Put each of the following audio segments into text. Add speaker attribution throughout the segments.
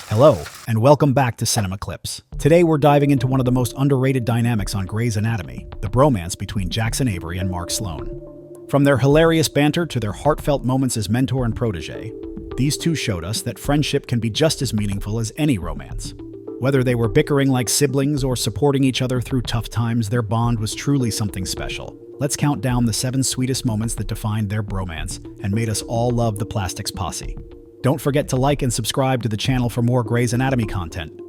Speaker 1: Hello, and welcome back to Cinema Clips. Today we're diving into one of the most underrated dynamics on Grey's Anatomy, the bromance between Jackson Avery and Mark Sloan. From their hilarious banter to their heartfelt moments as mentor and protege, these two showed us that friendship can be just as meaningful as any romance. Whether they were bickering like siblings or supporting each other through tough times, their bond was truly something special. Let's count down the 7 sweetest moments that defined their bromance and made us all love the Plastics Posse. Don't forget to like and subscribe to the channel for more Grey's Anatomy content.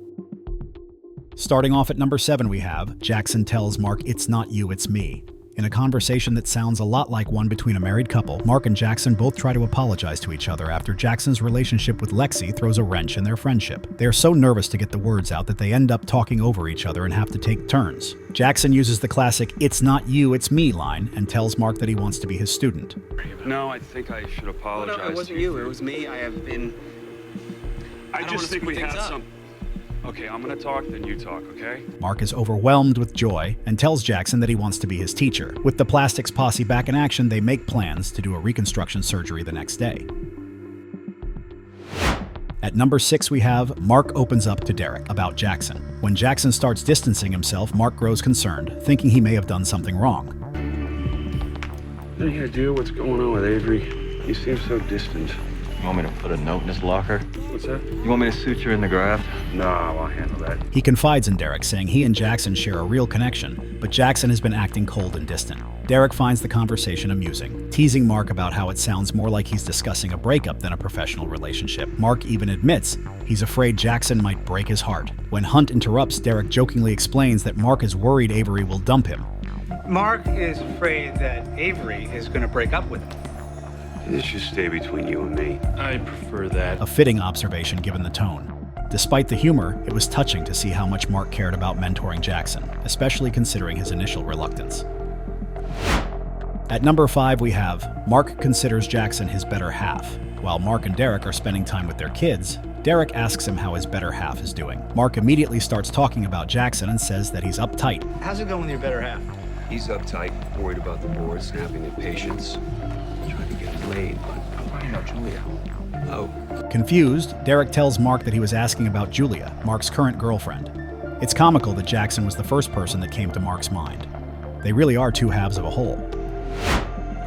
Speaker 1: Starting off at number 7 we have, Jackson tells Mark, "It's not you, it's me." In a conversation that sounds a lot like one between a married couple, Mark and Jackson both try to apologize to each other after Jackson's relationship with Lexie throws a wrench in their friendship. They are so nervous to get the words out that they end up talking over each other and have to take turns. Jackson uses the classic "it's not you, it's me" line and tells Mark that he wants to be his student.
Speaker 2: No, I think I should apologize.
Speaker 3: No, it wasn't you. It was me. I
Speaker 2: just think we had some... Okay, I'm gonna talk, then you talk, okay?
Speaker 1: Mark is overwhelmed with joy and tells Jackson that he wants to be his teacher. With the Plastics Posse back in action, they make plans to do a reconstruction surgery the next day. At number 6 we have, Mark opens up to Derek about Jackson. When Jackson starts distancing himself, Mark grows concerned, thinking he may have done something wrong.
Speaker 2: Any idea what's going on with Avery? He seems so distant.
Speaker 4: You want me to put a note in his locker?
Speaker 2: What's that?
Speaker 4: You want me to suture in the graft?
Speaker 2: No, I'll handle that.
Speaker 1: He confides in Derek, saying he and Jackson share a real connection, but Jackson has been acting cold and distant. Derek finds the conversation amusing, teasing Mark about how it sounds more like he's discussing a breakup than a professional relationship. Mark even admits he's afraid Jackson might break his heart. When Hunt interrupts, Derek jokingly explains that Mark is worried Avery will dump him.
Speaker 5: Mark is afraid that Avery is going to break up with him.
Speaker 2: This should stay between you and me.
Speaker 6: I prefer that.
Speaker 1: A fitting observation given the tone. Despite the humor, it was touching to see how much Mark cared about mentoring Jackson, especially considering his initial reluctance. At number 5 we have, Mark considers Jackson his better half. While Mark and Derek are spending time with their kids, Derek asks him how his better half is doing. Mark immediately starts talking about Jackson and says that he's uptight.
Speaker 5: How's it going with your better half?
Speaker 3: He's uptight, worried about the board, snapping at patience, trying to get laid, but I know Julia. Oh.
Speaker 1: Confused, Derek tells Mark that he was asking about Julia, Mark's current girlfriend. It's comical that Jackson was the first person that came to Mark's mind. They really are two halves of a whole.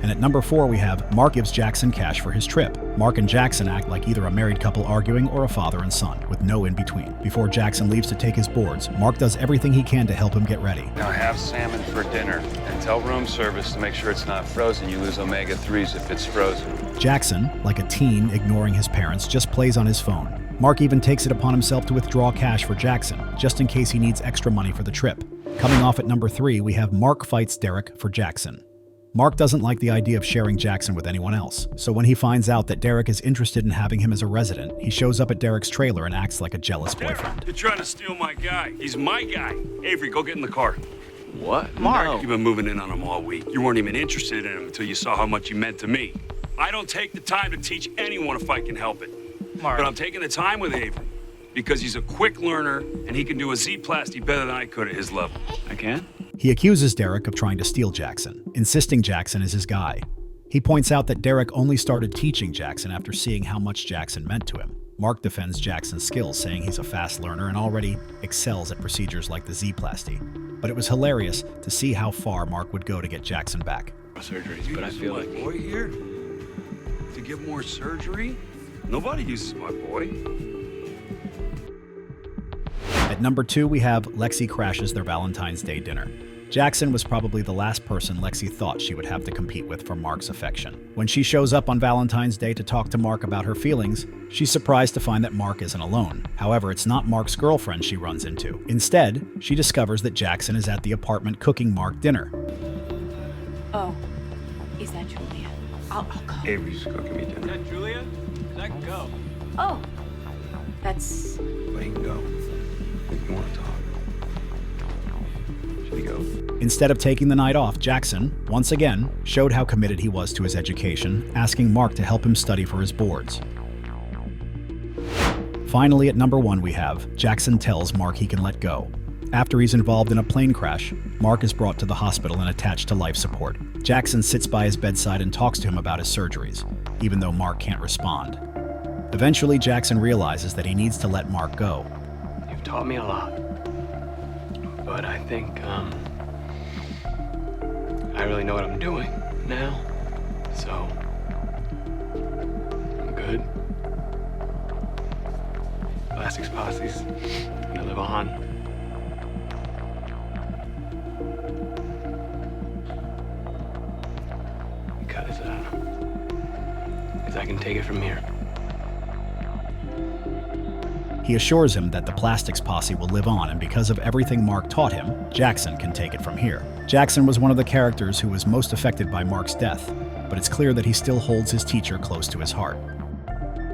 Speaker 1: And at number 4 we have, Mark gives Jackson cash for his trip. Mark and Jackson act like either a married couple arguing or a father and son, with no in-between. Before Jackson leaves to take his boards, Mark does everything he can to help him get ready.
Speaker 2: Now have salmon for dinner, and tell room service to make sure it's not frozen. You lose omega-3s if it's frozen.
Speaker 1: Jackson, like a teen ignoring his parents, just plays on his phone. Mark even takes it upon himself to withdraw cash for Jackson, just in case he needs extra money for the trip. Coming off at number 3, we have Mark fights Derek for Jackson. Mark doesn't like the idea of sharing Jackson with anyone else, so when he finds out that Derek is interested in having him as a resident, he shows up at Derek's trailer and acts like a jealous boyfriend.
Speaker 2: You're trying to steal my guy. He's my guy. Avery, go get in the car.
Speaker 4: What?
Speaker 5: Mark!
Speaker 4: No.
Speaker 2: You've been moving in on him all week. You weren't even interested in him until you saw how much he meant to me. I don't take the time to teach anyone if I can help it.
Speaker 5: Mark.
Speaker 2: But I'm taking the time with Avery because he's a quick learner and he can do a Z-plasty better than I could at his level. I can?
Speaker 1: He accuses Derek of trying to steal Jackson, insisting Jackson is his guy. He points out that Derek only started teaching Jackson after seeing how much Jackson meant to him. Mark defends Jackson's skills, saying he's a fast learner and already excels at procedures like the Z-plasty. But it was hilarious to see how far Mark would go to get Jackson back.
Speaker 6: Surgeries, but I feel like
Speaker 2: my boy here to give more surgery. Nobody uses my boy.
Speaker 1: At number 2, we have Lexie crashes their Valentine's Day dinner. Jackson was probably the last person Lexie thought she would have to compete with for Mark's affection. When she shows up on Valentine's Day to talk to Mark about her feelings, she's surprised to find that Mark isn't alone. However, it's not Mark's girlfriend she runs into. Instead, she discovers that Jackson is at the apartment cooking Mark dinner.
Speaker 7: Oh, is that Julia? I'll go.
Speaker 2: Avery's cooking me dinner.
Speaker 5: Is that Julia? 'Cause I can go.
Speaker 7: Oh, that's...
Speaker 3: But he can go. If you want to talk. Should we go?
Speaker 1: Instead of taking the night off, Jackson, once again, showed how committed he was to his education, asking Mark to help him study for his boards. Finally, at number 1 we have, Jackson tells Mark he can let go. After he's involved in a plane crash, Mark is brought to the hospital and attached to life support. Jackson sits by his bedside and talks to him about his surgeries, even though Mark can't respond. Eventually, Jackson realizes that he needs to let Mark go.
Speaker 6: You've taught me a lot. But I think, I really know what I'm doing now. So, I'm good. Plastics Posse's gonna live on. Because I can take it from here.
Speaker 1: He assures him that the Plastics Posse will live on, and because of everything Mark taught him, Jackson can take it from here. Jackson was one of the characters who was most affected by Mark's death, but it's clear that he still holds his teacher close to his heart.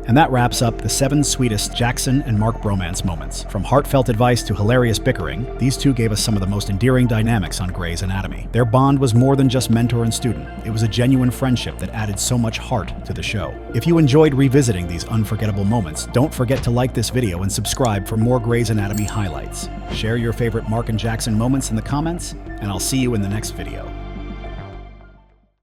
Speaker 1: And that wraps up the 7 sweetest Jackson and Mark bromance moments. From heartfelt advice to hilarious bickering, these two gave us some of the most endearing dynamics on Grey's Anatomy. Their bond was more than just mentor and student. It was a genuine friendship that added so much heart to the show. If you enjoyed revisiting these unforgettable moments, don't forget to like this video and subscribe for more Grey's Anatomy highlights. Share your favorite Mark and Jackson moments in the comments, and I'll see you in the next video.